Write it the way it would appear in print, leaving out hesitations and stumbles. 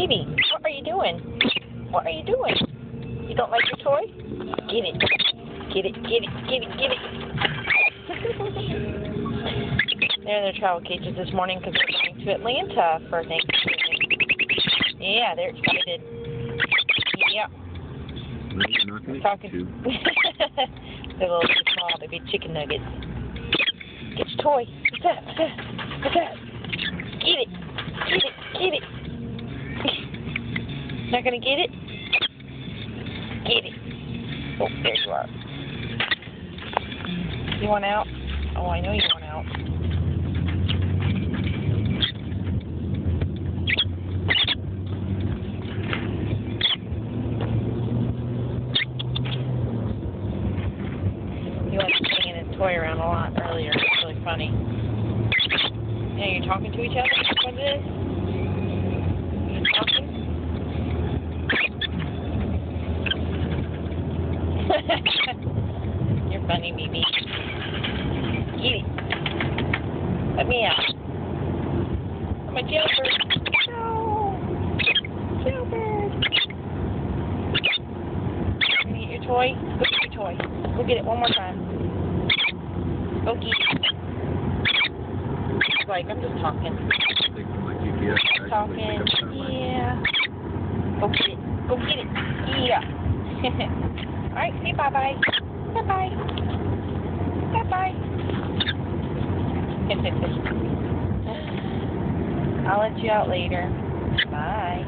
BeBe, what are you doing? What are you doing? You don't like your toy? Get it. Get it, get it, get it, get it. They're in their travel cages this morning because they're going to Atlanta for Thanksgiving. Yeah, they're excited. Yeah. Talking. They're a little too small. They'd be chicken nuggets. Get your toy. What's that? What's that? What's that? Get it. Get it. Get it. Not gonna get it? Get it. Oh, there you are. You want out? Oh, I know you want out. He was swinging his toy around a lot earlier. It's really funny. Yeah, you're talking to each other? That's what it is? You're talking? You're funny, BeBe. Get it. Let me out. I'm a jailbird. No. Jailbird. Can you get your toy? Go get your toy. Go get it one more time. Go get it. It's like, I'm just talking. Talking. Yeah. Go get it. Go get it. Yeah. Alright, say bye-bye. Bye-bye. Bye-bye. I'll let you out later. Bye.